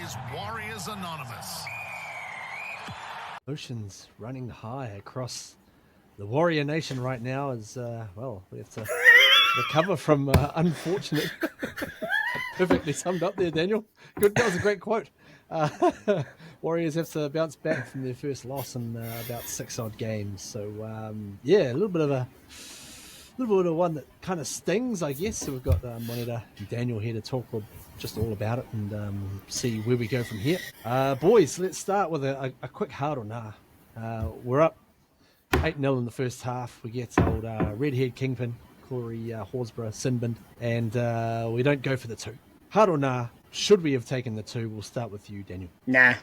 is Warriors Anonymous. Emotions running high across the Warrior Nation right now as, we have to recover from unfortunate. Perfectly summed up there, Daniel. Good, that was a great quote. Warriors have to bounce back from their first loss in about 6 odd games. So, a little bit of one that kind of stings, I guess. So we've got Monitor and Daniel here to talk just all about it and see where we go from here. Boys, let's start with a quick hard or nah. We're up 8-0 in the first half. We get old redhead kingpin, Corey Horsburgh, Sinbind, and we don't go for the 2. Hard or nah, should we have taken the 2? We'll start with you, Daniel. Nah.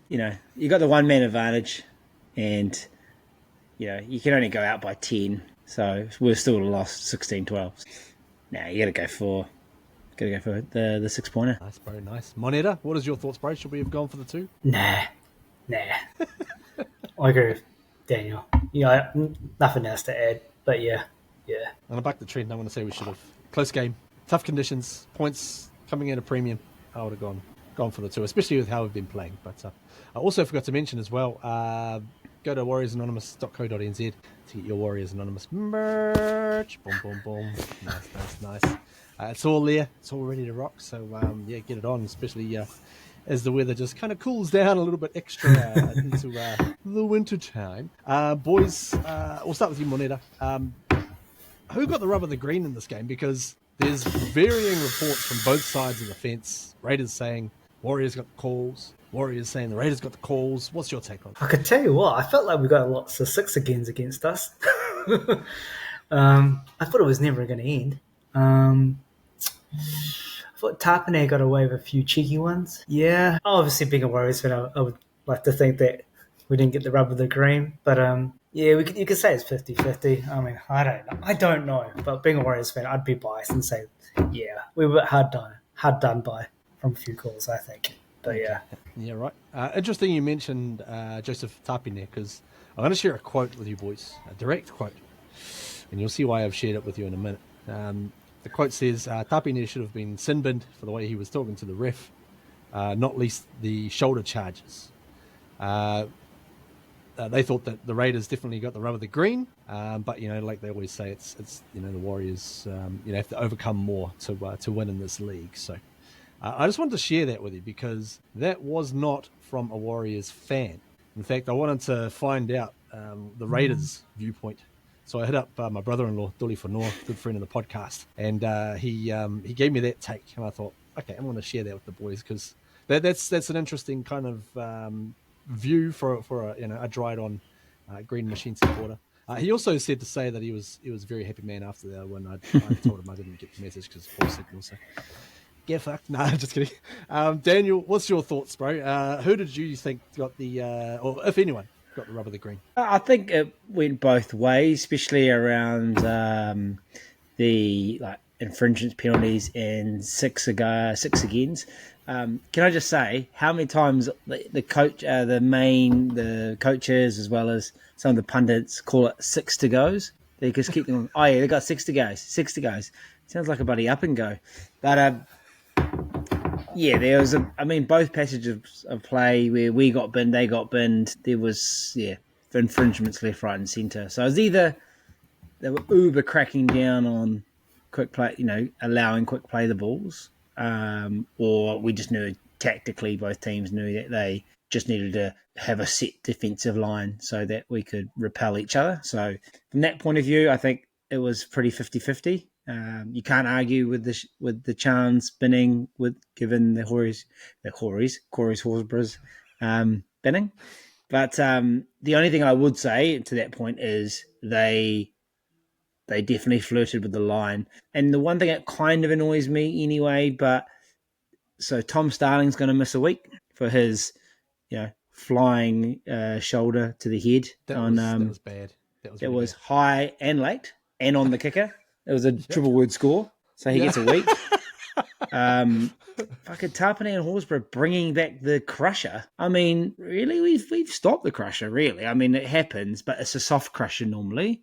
You got the one-man advantage, and, you can only go out by 10. So we've still lost 16-12. Nah, you got to go for the 6-pointer. Nice, bro, nice. Moneta, what is your thoughts, bro? Should we have gone for the 2? Nah. I agree with Daniel. Nothing else to add, but yeah. And I back the trend. I'm going to say we should have. Close game, tough conditions, points coming in a premium. I would have gone for the 2, especially with how we've been playing. But I also forgot to mention as well, go to warriorsanonymous.co.nz to get your Warriors Anonymous merch. Boom, boom, boom. Nice. It's all there. It's all ready to rock. So, get it on, especially as the weather just kind of cools down a little bit extra into the winter time. Boys, we'll start with you, Moneta. Who got the rub of the green in this game? Because there's varying reports from both sides of the fence. Raiders saying Warriors got the calls. Warriors saying the Raiders got the calls. What's your take on it? I could tell you what, I felt like we got lots of 6 against us. I thought it was never going to end. I thought Tapane got away with a few cheeky ones. Yeah, obviously being a Warriors fan, I would like to think that we didn't get the rub of the green. But you could say it's 50-50. I mean, I don't know. But being a Warriors fan, I'd be biased and say, yeah, we were hard done by from a few calls, I think. But yeah. Yeah, right. Interesting you mentioned Joseph Tapine there, because I'm going to share a quote with you boys, a direct quote, and you'll see why I've shared it with you in a minute. The quote says, Tapine should have been sin-binned for the way he was talking to the ref, not least the shoulder charges. They thought that the Raiders definitely got the rub of the green, but like they always say, it's the Warriors have to overcome more to win in this league. So I just wanted to share that with you because that was not from a Warriors fan. In fact, I wanted to find out the Raiders' viewpoint. So I hit up my brother-in-law, Duli Whanua, good friend of the podcast, and he gave me that take, and I thought, okay, I'm going to share that with the boys because that's an interesting kind of view for a dried-on Green Machine supporter. He also said to say that he was a very happy man after that when I told him I didn't get the message because of poor signal. So get fucked. No, just kidding. Daniel, what's your thoughts, bro? Who did you think got the, or if anyone, got the rub of the green? I think it went both ways, especially around the infringement penalties and six agains. Can I just say how many times the coaches as well as some of the pundits call it 6 to goes? They just keep them. Oh yeah, they got 6 to goes. 6 to goes. Sounds like a bloody up and go. But there was both passages of play where we got binned, they got binned. There was infringements left, right, and centre. So it was either they were uber cracking down on quick play, allowing quick play the balls, or we just knew tactically both teams knew that they just needed to have a set defensive line so that we could repel each other. So from that point of view, I think it was pretty 50-50. You can't argue with the chance binning given the Corey's Horsburgh's binning. But the only thing I would say to that point is they definitely flirted with the line. And the one thing that kind of annoys me anyway, so Tom Starling's going to miss a week for his, flying shoulder to the head. That was bad. It was high and late and on the kicker. It was a triple word score, so he gets a week. Fucking Tapane and Horsburgh bringing back the crusher. I mean, really, we've stopped the crusher, really. I mean, it happens, but it's a soft crusher normally.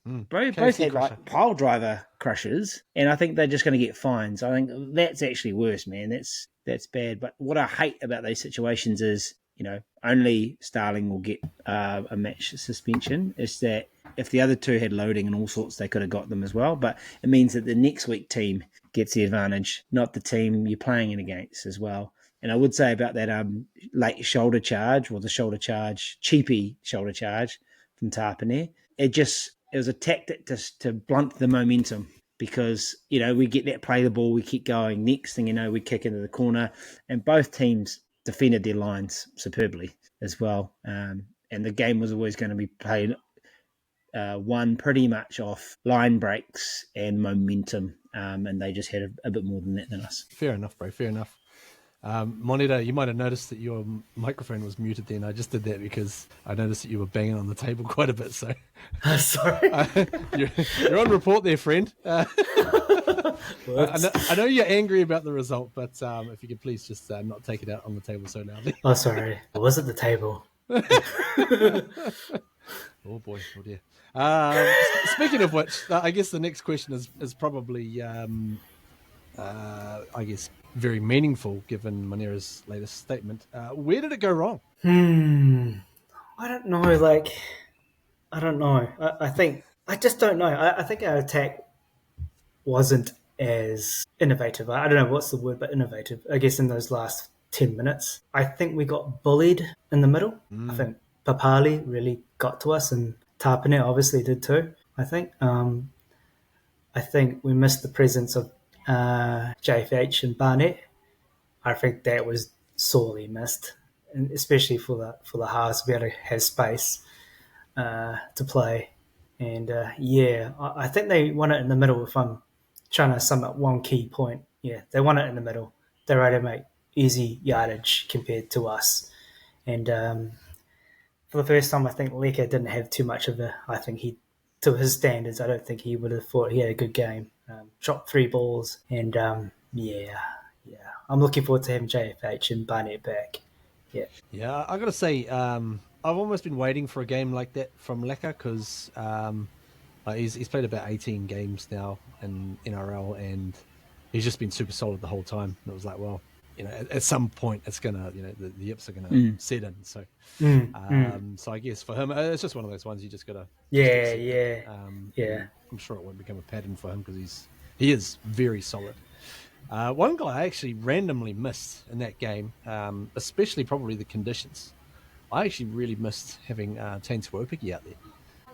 Both had pile driver crushers, and I think they're just going to get fines. I think that's actually worse, man. that's bad. But what I hate about these situations is, only Starling will get a match suspension. Is that if the other two had loading and all sorts, they could have got them as well. But it means that the next week team gets the advantage, not the team you're playing in against as well. And I would say about that late shoulder charge, or the cheapy shoulder charge from Tapane, it was a tactic to blunt the momentum, because, we get that, play the ball, we keep going. Next thing you know, we kick into the corner, and both teams defended their lines superbly as well. And the game was always going to be played won pretty much off line breaks and momentum, and they just had a bit more than that than us. Fair enough, bro. Fair enough. Monita, you might have noticed that your microphone was muted then. I just did that because I noticed that you were banging on the table quite a bit. So, sorry. You're on report there, friend. I know you're angry about the result, but if you could please just not take it out on the table so loudly. Oh, sorry. I was at the table. Oh boy, oh dear. Speaking of which, I guess the next question is probably, I guess, very meaningful given Manera's latest statement. Where did it go wrong? I don't know. I don't know. I just don't know. I think our attack wasn't as innovative. I don't know what's the word, but innovative. I guess in those last 10 minutes, I think we got bullied in the middle. I think Papali really got to us, and Tapane obviously did too. I think we missed the presence of JFH and Barnett. I think that was sorely missed, and especially for the halves to be able to have space to play. And I think they won it in the middle. If I'm trying to sum up one key point, they won it in the middle. They're able to make easy yardage compared to us. And for the first time, I think Leka didn't have too much of to his standards, I don't think he would have thought he had a good game. Dropped 3 balls, and I'm looking forward to having JFH and Barnett back. Yeah, I got to say, I've almost been waiting for a game like that from Leka, because he's played about 18 games now in NRL, and he's just been super solid the whole time. And it was like, well, at some point it's gonna, the yips are gonna set in. So, so I guess for him, it's just one of those ones you just gotta. I'm sure it won't become a pattern for him, because he is very solid. One guy I actually randomly missed in that game, especially probably the conditions. I actually really missed having Tane Tuopiki out there.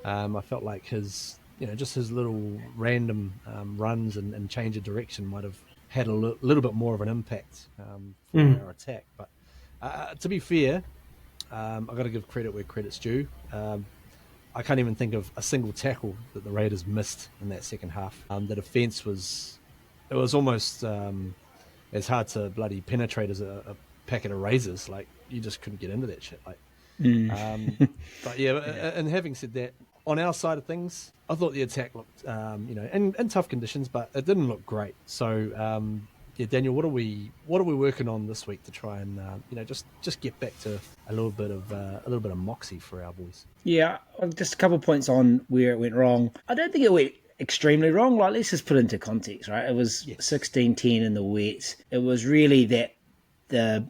I felt like his little random runs and change of direction might have had a little bit more of an impact for our attack. But to be fair, I've got to give credit where credit's due. I can't even think of a single tackle that the Raiders missed in that second half. The defence was almost as hard to bloody penetrate as a packet of razors. Like, you just couldn't get into that shit. Like, but and having said that, on our side of things, I thought the attack looked, in tough conditions, but it didn't look great. So, Daniel, what are we working on this week to try and just get back to a little bit of moxie for our boys? Yeah, just a couple of points on where it went wrong. I don't think it went extremely wrong. Like, let's just put it into context, right? It was 16-10 in the wet. It was really that the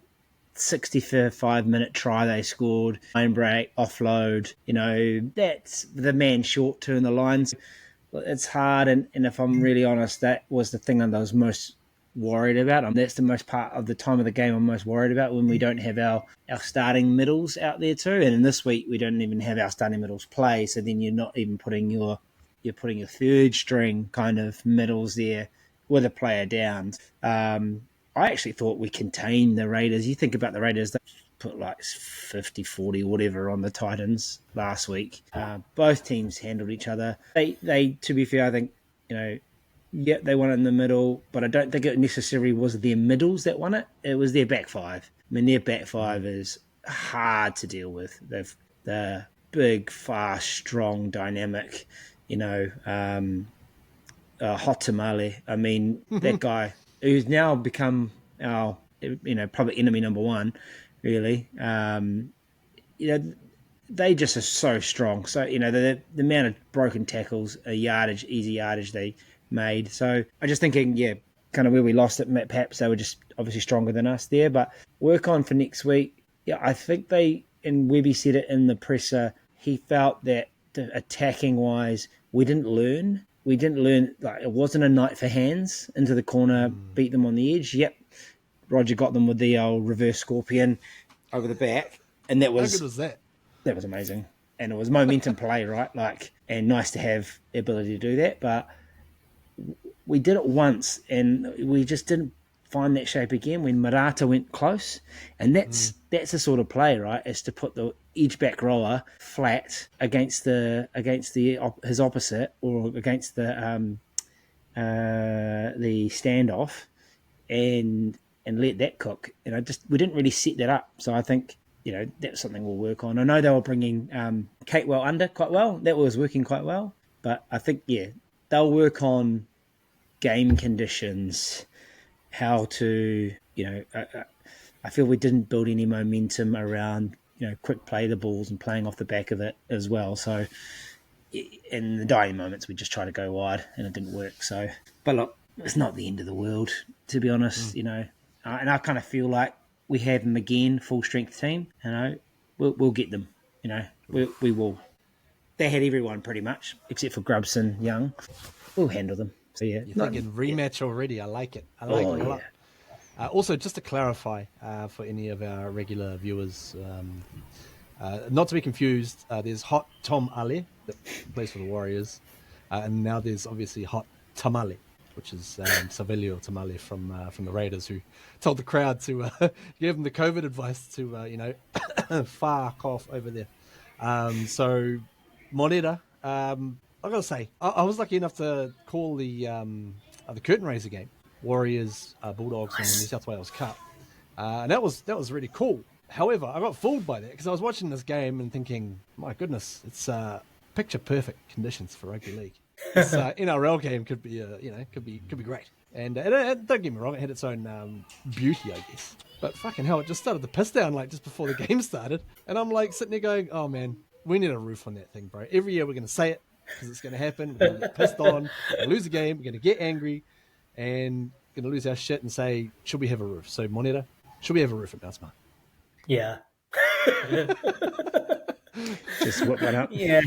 65-minute try they scored, line break, offload, that's the man short turn the lines. It's hard, and if I'm really honest, that was the thing that I was most worried about. That's the most part of the time of the game I'm most worried about, when we don't have our starting middles out there too. And in this week, we don't even have our starting middles play, so then you're not even putting your third string kind of middles there with a player down. I actually thought we contained the Raiders. You think about the Raiders, they put like 50-40, whatever, on the Titans last week. Both teams handled each other. They, to be fair, I think, they won it in the middle, but I don't think it necessarily was their middles that won it. It was their back five. I mean, their back five is hard to deal with. They're big, fast, strong, dynamic, Hot Tamale. I mean, that guy who's now become our, probably enemy number one, really. They just are so strong. So, the amount of broken tackles, easy yardage they made. So I'm just thinking, kind of where we lost it. Perhaps they were just obviously stronger than us there. But work on for next week. Yeah, I think and Webby said it in the presser, he felt that attacking wise, we didn't learn. Like, it wasn't a night for hands into the corner, beat them on the edge. Yep, Roger got them with the old reverse scorpion over the back, and that was How good was that? That was amazing, and it was momentum play, right? Like, and nice to have the ability to do that. But we did it once, and we just didn't find that shape again when Murata went close, and that's the sort of play, right? Is to put the edge back rower flat against his opposite, or against the standoff, and let that cook. We didn't really set that up. So I think that's something we'll work on. I know they were bringing Catewell under quite well. That was working quite well, but I think they'll work on game conditions, how to I feel we didn't build any momentum around quick play the balls and playing off the back of it as well. So in the dying moments, we just tried to go wide and it didn't work. So, but look, it's not the end of the world, to be honest. And I kind of feel like we have them again, full strength team. We'll get them. We will. They had everyone pretty much except for Grubson, Young. We'll handle them. So yeah, you're thinking rematch already. I like it. I like it a lot. Also, just to clarify for any of our regular viewers, not to be confused, there's Hot Tom Ale that plays for the Warriors, and now there's obviously Hot Tamale, which is Savelio Tamale from the Raiders, who told the crowd to give him the COVID advice to fuck off over there. So Moneda, I gotta say, I was lucky enough to call the curtain raiser game, Warriors Bulldogs in the New South Wales Cup, and that was really cool. However, I got fooled by that because I was watching this game and thinking, my goodness, it's picture perfect conditions for rugby league. This NRL game could be could be great. And don't get me wrong, it had its own beauty, I guess. But fucking hell, it just started to piss down like just before the game started, and I'm like sitting there going, oh man, we need a roof on that thing, bro. Every year we're going to say it because it's going to happen. We're going to get pissed on. We're going to lose a game. We're going to get angry and going to lose our shit and say, should we have a roof? So, Moneta, should we have a roof at Mount Yeah. Just whip one up. Yeah,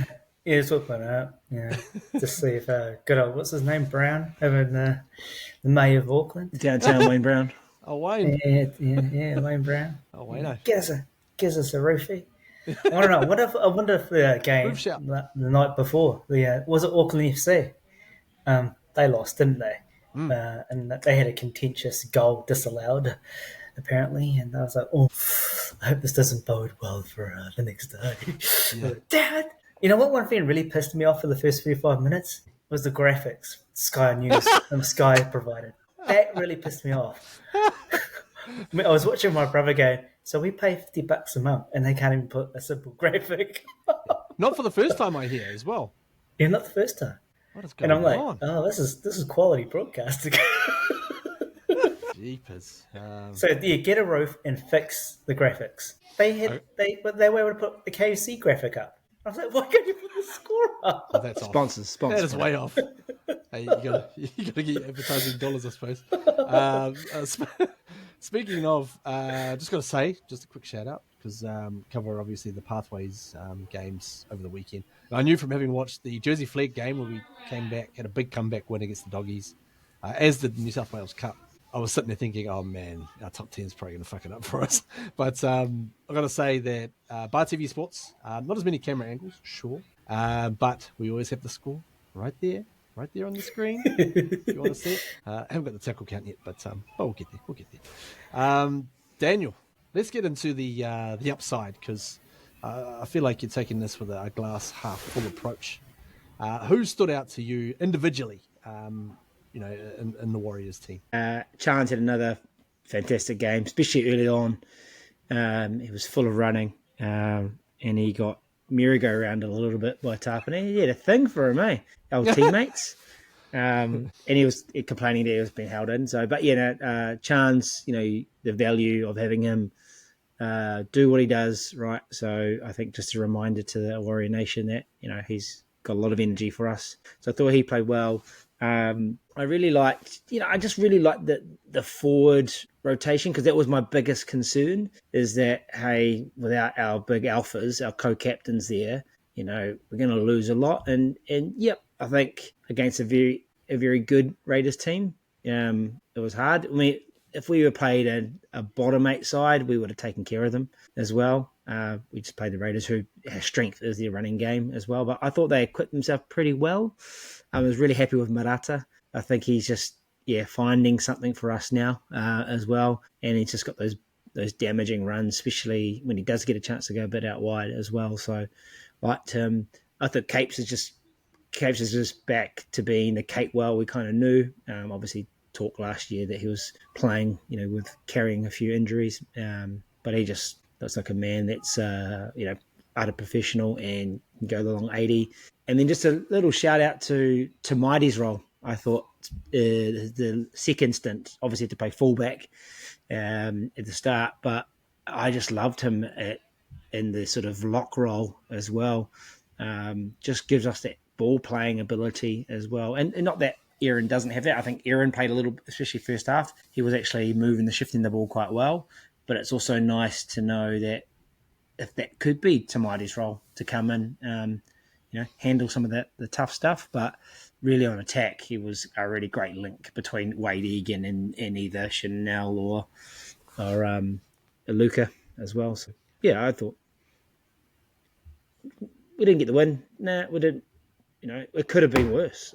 just whip one up. Yeah. Just see if good old, what's his name, Brown, over in the Mayor of Auckland. Downtown Wayne Brown. Oh, Wayne. Yeah, Wayne Brown. Oh, Wayne. Gives us a roofie. I don't know. I wonder if the game the night before, was it Auckland FC? They lost, didn't they? And they had a contentious goal disallowed, apparently. And I was like, oh, I hope this doesn't bode well for the next day. Yeah. Dad! You know what? One thing really pissed me off for the first 35 minutes was the graphics Sky News and Sky provided. That really pissed me off. I was watching my brother go, so we pay $50 a month and they can't even put a simple graphic. Not for the first time, I hear, as well. Yeah, not the first time. What is going on? And I'm like, oh, this is quality broadcasting. Jeepers. So yeah, get a roof and fix the graphics. They were able to put the KFC graphic up. I was like, why can't you put the score up? Oh, that's Sponsors. That is way off. Hey, you gotta get advertising dollars, I suppose. Speaking of, just got to say, just a quick shout out because cover obviously the Pathways games over the weekend. And I knew from having watched the Jersey Flegg game where we came back, had a big comeback win against the Doggies, as did the New South Wales Cup. I was sitting there thinking, oh man, our top 10 is probably going to fuck it up for us. But I've got to say that Bar TV Sports, not as many camera angles, sure, but we always have the score right there on the screen. If you want to see it. I haven't got the tackle count yet, but we'll get there. Daniel, let's get into the upside because I feel like you're taking this with a glass half full approach. Who stood out to you individually? In the Warriors team. Chance had another fantastic game, especially early on. He was full of running, and he got merry-go-round a little bit by Tapane. He had a thing for him, our teammates. And he was complaining that he was being held in. So, but Chance, the value of having him do what he does, right? So I think just a reminder to the Warrior Nation that he's got a lot of energy for us. So I thought he played well. I really liked, I just really liked the forward rotation, because that was my biggest concern, is that, hey, without our big alphas, our co-captains there, we're going to lose a lot. And yep, I think against a very good Raiders team, it was hard. I mean, if we were played a bottom 8 side, we would have taken care of them as well. We just played the Raiders, who has strength as their running game as well. But I thought they equipped themselves pretty well. I was really happy with Murata. I think he's just finding something for us now as well, and he's just got those damaging runs, especially when he does get a chance to go a bit out wide as well. So, liked him. I thought Capes is just back to being the Capewell we kind of knew. Obviously, talked last year that he was playing, with carrying a few injuries, but he just looks like a man that's utter professional and can go the long 80. And then just a little shout out to Mighty's role. I thought the second stint, obviously to play fullback at the start, but I just loved him in the sort of lock role as well. Just gives us that ball playing ability as well. And not that Aaron doesn't have that. I think Aaron played a little, especially first half. He was actually shifting the ball quite well. But it's also nice to know that if that could be Tamati's role to come in, handle some of the tough stuff, but really on attack, he was a really great link between Wade Egan and either Chanel or Luca as well. So yeah, I thought we didn't get the win. Nah, we didn't. It could have been worse.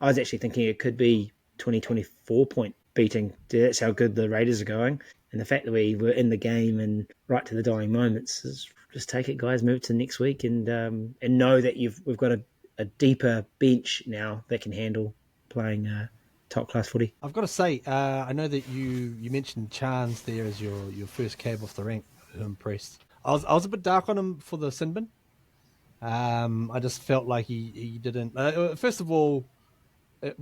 I was actually thinking it could be 20-24 point beating. That's how good the Raiders are going. And the fact that we were in the game and right to the dying moments is just take it, guys. Move to next week and know that we've got a deeper bench now that can handle playing top class footy. I've got to say, I know that you mentioned Chance there as your first cab off the rank. I'm impressed. I was a bit dark on him for the sin bin. I just felt like he didn't. First of all,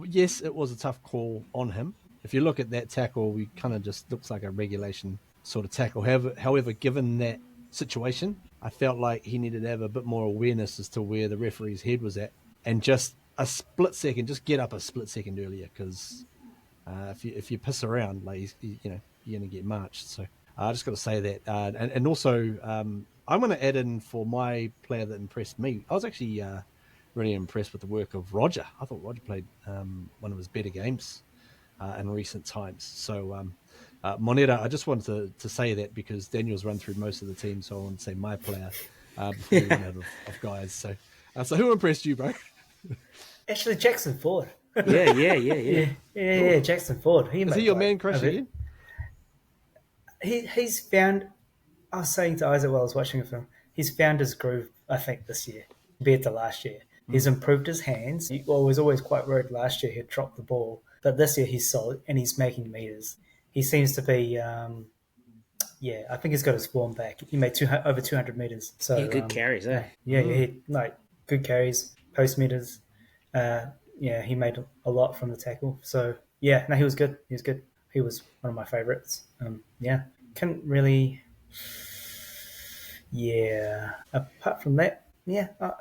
yes, it was a tough call on him. If you look at that tackle, he kind of just looks like a regulation sort of tackle. However, given that situation, I felt like he needed to have a bit more awareness as to where the referee's head was at, and just a split second, just get up a split second earlier, because if you piss around, like you're going to get marched. So I just got to say that, and also I'm going to add in for my player that impressed me. I was actually really impressed with the work of Roger. I thought Roger played one of his better games in recent times. So Moneta, I just wanted to say that because Daniel's run through most of the team, so I want to say my player before we run out of guys. So who impressed you, bro? Actually, Jackson Ford. Yeah. Jackson Ford. Is he your man crush again? He's found. I was saying to Isaac while I was watching the film, he's found his groove, I think, this year compared to last year. He's improved his hands. He was always quite worried last year he'd drop the ball, but this year he's solid and he's making meters. He seems to be, I think he's got his form back. He made over 200 meters. So good carries, eh? He good carries, post meters. He made a lot from the tackle. So he was good. He was one of my favorites. Couldn't really. Apart from that,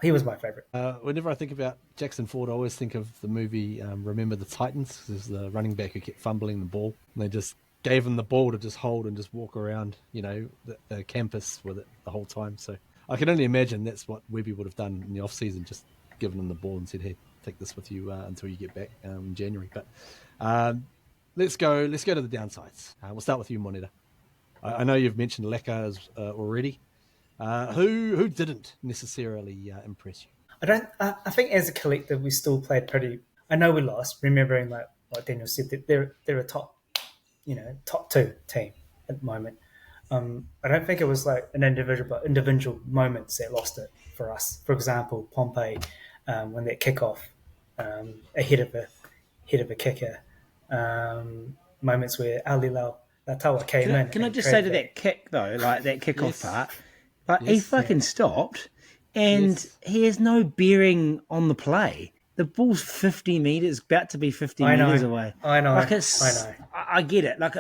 he was my favorite. Whenever I think about Jackson Ford, I always think of the movie Remember the Titans. There's the running back who kept fumbling the ball, and they just gave him the ball to just hold and just walk around, the campus with it the whole time. So I can only imagine that's what Webby would have done in the off season, just given him the ball and said, "Hey, take this with you until you get back in January." But let's go to the downsides. We'll start with you, Moneta. I know you've mentioned Leka already. Who didn't necessarily impress you? I think as a collective we still played pretty. I know we lost. Remembering like Daniel said, that they're a top 2 team at the moment. I don't think it was like an individual moments that lost it for us. For example, Pompey when that kickoff ahead of a kicker. Moments where Ali Latawa came in. Can I just say to that kick though, like that kickoff part, like he fucking stopped, and he has no bearing on the play. The ball's 50 meters, about to be 50 meters away. I know. Like I get it. Like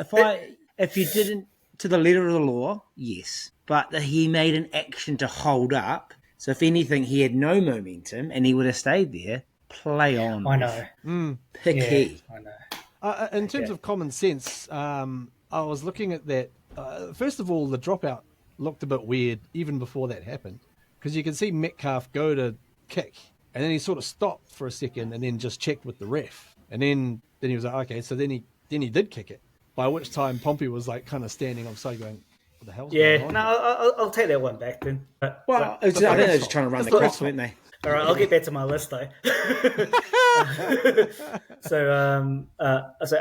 if you didn't to the letter of the law, yes, but he made an action to hold up. So if anything, he had no momentum, and he would have stayed there. play on. I know. Picky. Yeah, I know. In terms of common sense, I was looking at that. First of all, the dropout looked a bit weird even before that happened, because you can see Metcalf go to kick, and then he sort of stopped for a second and then just checked with the ref, and then he was like, okay, so then he did kick it. By which time Pompey was like kind of standing offside, going, "What the hell's going on?" No, I'll take that one back then. Well, I think they were just trying to run the clock, weren't they? All right, I'll get back to my list though. So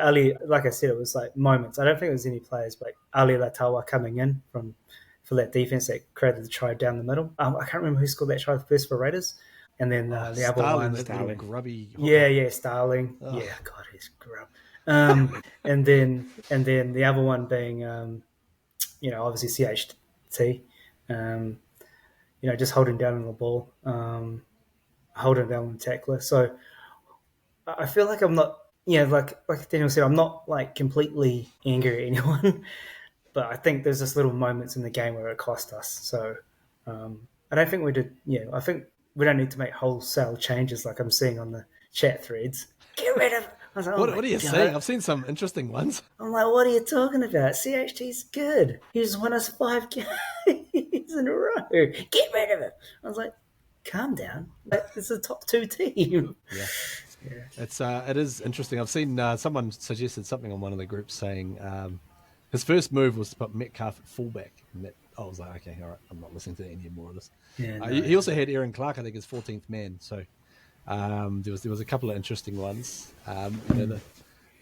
Ali, like I said, it was like moments. I don't think it was any players, but Ali Latawa coming in for that defense that created the try down the middle. I can't remember who scored that try first for Raiders, and then the other one, that little grubby. Starling. Oh. Yeah, God, he's grub. And then the other one being, obviously CHT. Just holding down on the ball, holding down on the tackler. So I feel like I'm not, like Daniel said, I'm not like completely angry at anyone, but I think there's just little moments in the game where it cost us. So I don't think we did. I think we don't need to make wholesale changes like I'm seeing on the chat threads. Get rid of. I was like, what are you saying? I've seen some interesting ones. I'm like, what are you talking about? CHT's good. He's won us 5 games in a row. Get rid of him. I was like, calm down. It's a top 2 team. Yeah. It is interesting. I've seen someone suggested something on one of the groups saying his first move was to put Metcalf at fullback, and I was like, okay, all right, I'm not listening to any more of this. Yeah, no. He also had Aaron Clark, I think, his 14th man. So there was a couple of interesting ones.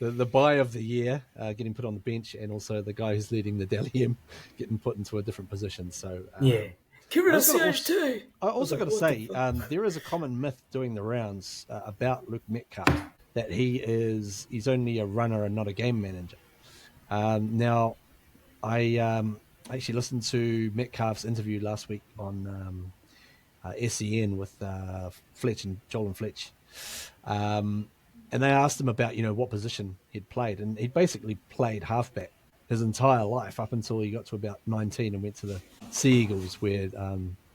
The buy of the year getting put on the bench, and also the guy who's leading the Dalium getting put into a different position. So get rid of CH2. I also got to say, there is a common myth doing the rounds about Luke Metcalf, that he's only a runner and not a game manager. Now, I actually listened to Metcalf's interview last week on SEN with Fletch and Joel and Fletch. And they asked him about, what position he'd played. And he'd basically played halfback his entire life up until he got to about 19 and went to the Sea Eagles where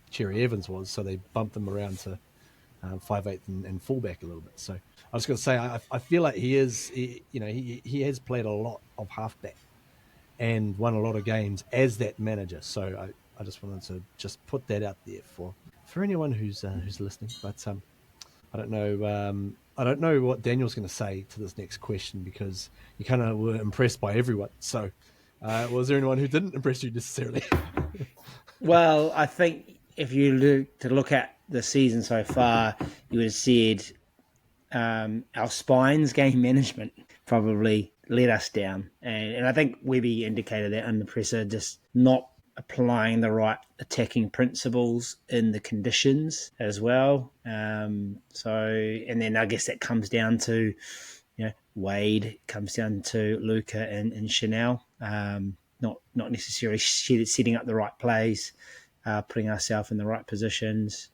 Cherry Evans was. So they bumped him around to 5'8" and fullback a little bit. So I was going to say, I feel like he has played a lot of halfback and won a lot of games as that manager. So I just wanted to just put that out there for anyone who's listening. But I don't know what Daniel's going to say to this next question, because you kind of were impressed by everyone. So was there anyone who didn't impress you necessarily? Well, I think if you look at the season so far, you would have said our spines game management probably let us down. And I think Webby indicated that under pressure, just not applying the right attacking principles in the conditions as well. And then I guess that comes down to, Wade, comes down to Luca and Chanel, not necessarily setting up the right plays, putting ourselves in the right positions,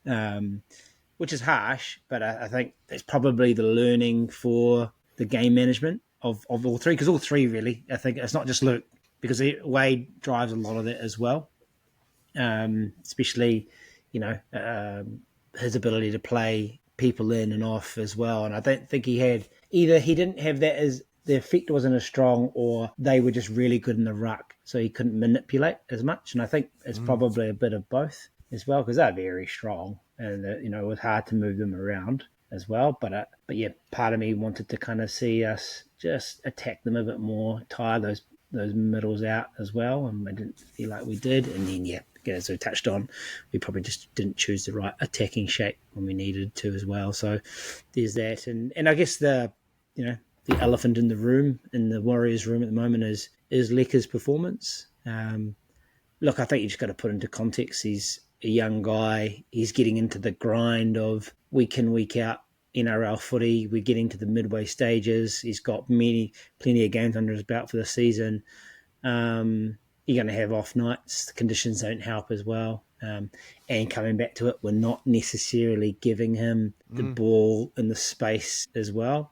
which is harsh, but I think it's probably the learning for the game management of all three, because all three really, I think it's not just Luke, because Wade drives a lot of it as well, especially, his ability to play people in and off as well. And I don't think he didn't have that, as the effect wasn't as strong, or they were just really good in the ruck, so he couldn't manipulate as much. And I think it's probably a bit of both as well, because they're very strong, and it was hard to move them around as well. But yeah, part of me wanted to kind of see us just attack them a bit more, tire those middles out as well, and I didn't feel like we did. And then as we touched on, we probably just didn't choose the right attacking shape when we needed to as well. So there's that, and I guess the elephant in the room, in the Warriors room at the moment, is Lecker's performance. Look, I think you just got to put into context. He's a young guy. He's getting into the grind of week in, week out NRL footy. We're getting to the midway stages. He's got plenty of games under his belt for the season. You're going to have off nights. The conditions don't help as well. And coming back to it, we're not necessarily giving him the ball in the space as well.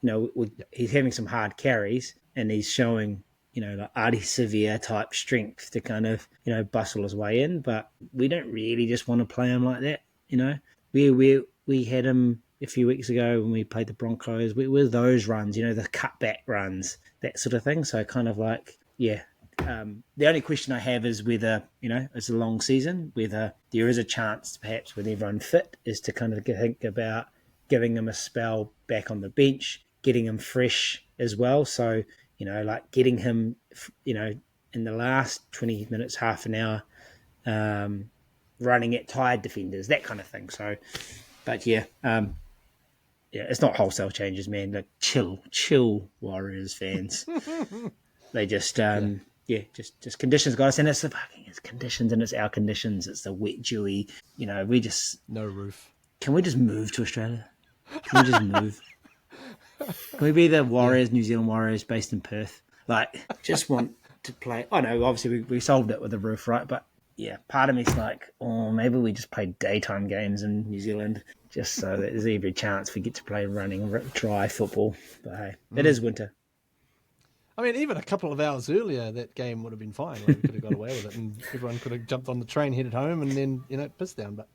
He's having some hard carries, and he's showing, like Artie Severe type strength to kind of, bustle his way in. But we don't really just want to play him like that. We had him a few weeks ago when we played the Broncos. With those runs, the cutback runs, that sort of thing. So kind of like, yeah. The only question I have is whether, it's a long season, whether there is a chance perhaps with everyone fit is to kind of think about giving him a spell back on the bench, getting him fresh as well. So, like getting him, in the last 20 minutes, half an hour, running at tired defenders, that kind of thing. So, but yeah, it's not wholesale changes, man. Like chill Warriors fans. They just, just conditions, guys. And it's conditions, and it's our conditions. It's the wet, dewy, we just... No roof. Can we just move to Australia? Can we just move? Can we be the Warriors, New Zealand Warriors based in Perth? Like, just want to play... I know, obviously, we solved it with the roof, right? But, yeah, part of me's like, maybe we just play daytime games in New Zealand just so that there's every chance we get to play running, dry football. But, hey, it is winter. I mean, even a couple of hours earlier, that game would have been fine. Like, we could have got away with it, and everyone could have jumped on the train, headed home, and then, pissed down. But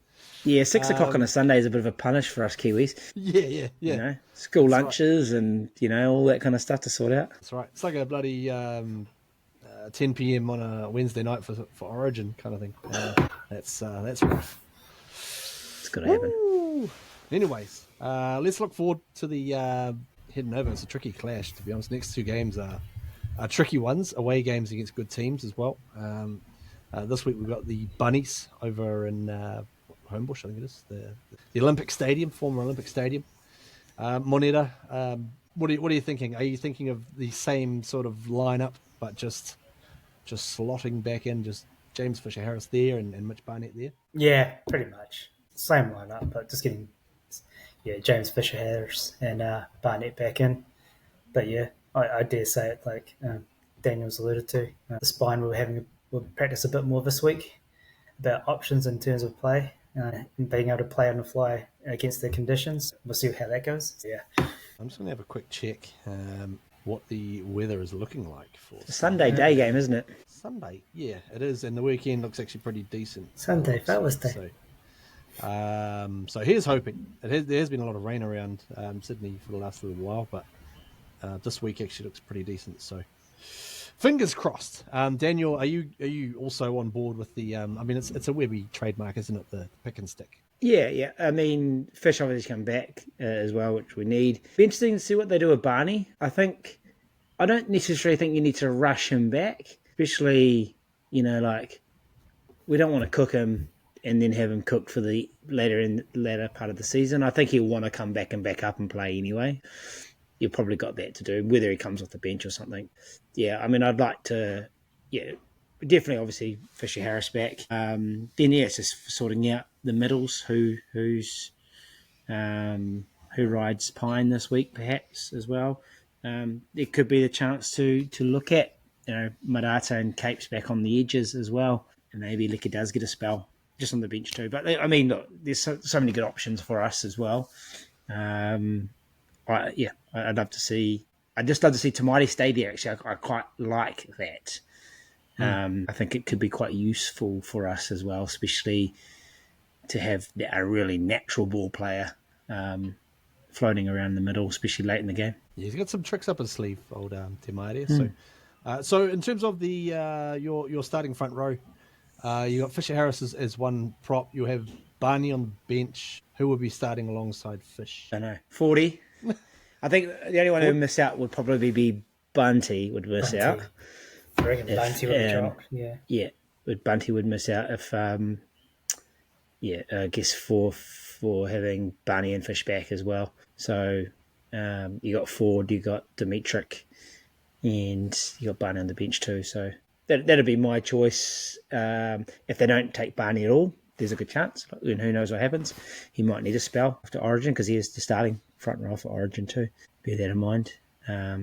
yeah, 6 o'clock on a Sunday is a bit of a punish for us Kiwis. Yeah. School lunches and, all that kind of stuff to sort out. That's right. It's like a bloody 10 p.m. on a Wednesday night for Origin kind of thing. That's rough. It's got to happen. Anyways, let's look forward to the heading over. It's a tricky clash, to be honest. Next 2 games are tricky ones, away games against good teams as well. This week we've got the Bunnies over in Homebush, I think it is, the Olympic Stadium, former Olympic Stadium. Moneta, what are you thinking? Are you thinking of the same sort of lineup, but just slotting back in, just James Fisher-Harris there and Mitch Barnett there? Yeah, pretty much. Same lineup, but just getting James Fisher-Harris and Barnett back in. But yeah, I dare say it, like Daniel's alluded to. The spine we'll practice a bit more this week about options in terms of play and being able to play on the fly against the conditions. We'll see how that goes. So, yeah. I'm just going to have a quick check what the weather is looking like for it's a Sunday day game, isn't it? Sunday, yeah, it is, and the weekend looks actually pretty decent. Sunday, Father's Day. So here's hoping. There has been a lot of rain around Sydney for the last little while, but this week actually looks pretty decent. So fingers crossed. Daniel, are you also on board with the? I mean, it's a Webby trademark, isn't it? The pick and stick. Yeah. I mean, Fish obviously come back as well, which we need. Be interesting to see what they do with Barney. I don't necessarily think you need to rush him back, especially like we don't want to cook him and then have him cooked for the latter part of the season. I think he'll want to come back and back up and play anyway. You've probably got that to do, whether he comes off the bench or something. Yeah, I mean, I'd like to, definitely, obviously, Fisher-Harris back. Then, it's just sorting out the middles, who rides Pine this week, perhaps, as well. There could be the chance to look at, Marata and Capes back on the edges as well. And maybe Licker does get a spell just on the bench too. But, I mean, look, there's so many good options for us as well. I'd love to see... I'd just love to see Tamati stay there, actually. I quite like that. I think it could be quite useful for us as well, especially to have a really natural ball player floating around the middle, especially late in the game. Yeah, he's got some tricks up his sleeve, old Tamati. So in terms of the your starting front row, you got Fisher-Harris as one prop. You have Barney on the bench. Who will be starting alongside Fish? I don't know. 40. I think the only one who would miss out would probably be Bunty would miss out. I reckon Bunty would drop. Yeah, but Bunty would miss out if, I guess for having Barney and Fish back as well. So you got Ford, you got Dimitrik, and you got Barney on the bench too. So that'd be my choice. If they don't take Barney at all, there's a good chance. And who knows what happens? He might need a spell after Origin because he is the starting front row for Origin too. Bear that in mind.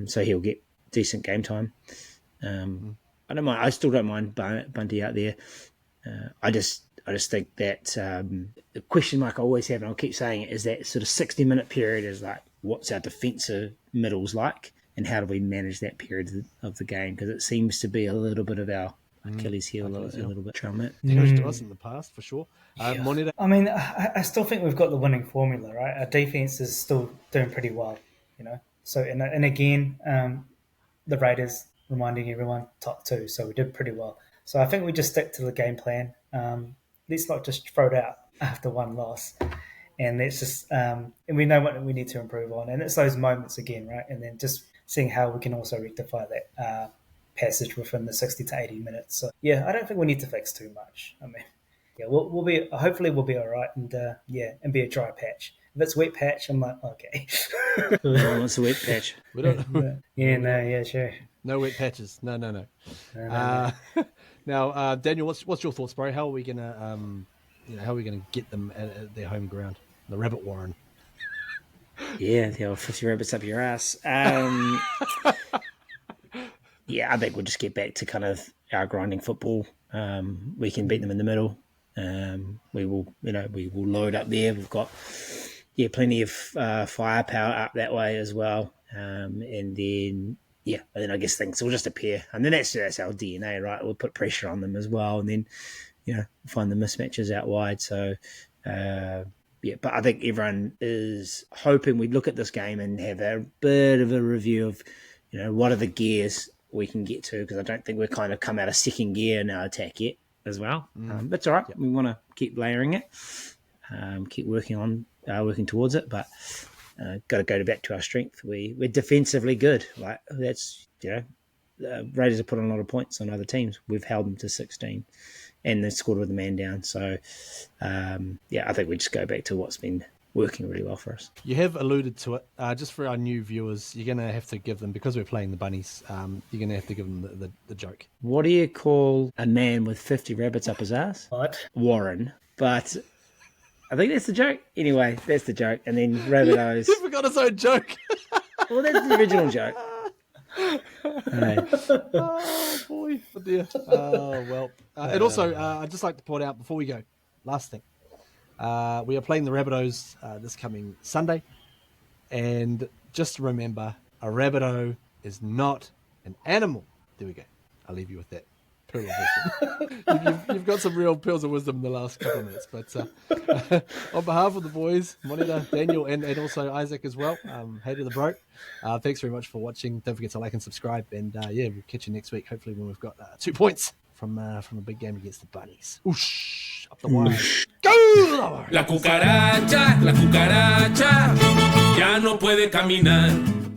So he'll get decent game time. I don't mind. I still don't mind Bunty out there. I just think that the question mark I always have, and I'll keep saying it, is that sort of 60-minute period is like, what's our defensive middles like, and how do we manage that period of the game? Because it seems to be a little bit of our Achilles heel a little bit. Trauma. Damage to us in the past, for sure. Moneta, I mean, I still think we've got the winning formula, right? Our defense is still doing pretty well, you know. So and again, the Raiders reminding everyone top 2, so we did pretty well. So I think we just stick to the game plan. Let's not just throw it out after one loss, and let's just and we know what we need to improve on, and it's those moments again, right? And then just seeing how we can also rectify that passage within the 60 to 80 minutes. So yeah, I don't think we need to fix too much. I mean, yeah, we'll be hopefully we'll be all right, and and be a dry patch. If it's wet patch, I'm like, okay. What's a wet patch? we don't. Sure. No wet patches. No. No. Now, Daniel, what's your thoughts, bro? How are we gonna get them at their home ground, the Rabbit Warren? Yeah, the old 50 rabbits up your ass. Yeah, I think we'll just get back to kind of our grinding football. We can beat them in the middle. We will load up there. We've got plenty of firepower up that way as well. And then I guess things will just appear. And then that's our DNA, right? We'll put pressure on them as well, and then find the mismatches out wide. So but I think everyone is hoping we look at this game and have a bit of a review of what are the gears we can get to, because I don't think we've kind of come out of second gear in our attack yet as well. That's all right. Yep. We want to keep layering it, keep working towards it, but got to go back to our strength. We're defensively good. Like that's the Raiders have put on a lot of points on other teams. We've held them to 16, and they scored with a man down. So I think we just go back to what's been working really well for us. You have alluded to it. Just for our new viewers, you're going to have to give them, because we're playing the bunnies, you're going to have to give them the joke. What do you call a man with 50 rabbits up his ass? What? Warren. But I think that's the joke. Anyway, that's the joke. And then RABBITOHS. He forgot his own joke. Well, that's the original joke. Right. Oh, boy. Oh, dear. Oh, well. And also, I'd just like to point out before we go, last thing. We are playing the RABBITOHS this coming Sunday. And just remember, a Rabbitoh is not an animal. There we go. I'll leave you with that. Pearl of wisdom. You've got some real pearls of wisdom in the last couple of minutes. But on behalf of the boys, Moneta, Daniel, and also Isaac as well, hey to the bro. Thanks very much for watching. Don't forget to like and subscribe. And we'll catch you next week, hopefully when we've got 2 points from a big game against the Bunnies. Oosh, up the wire. Go! La cucaracha ya no puede caminar.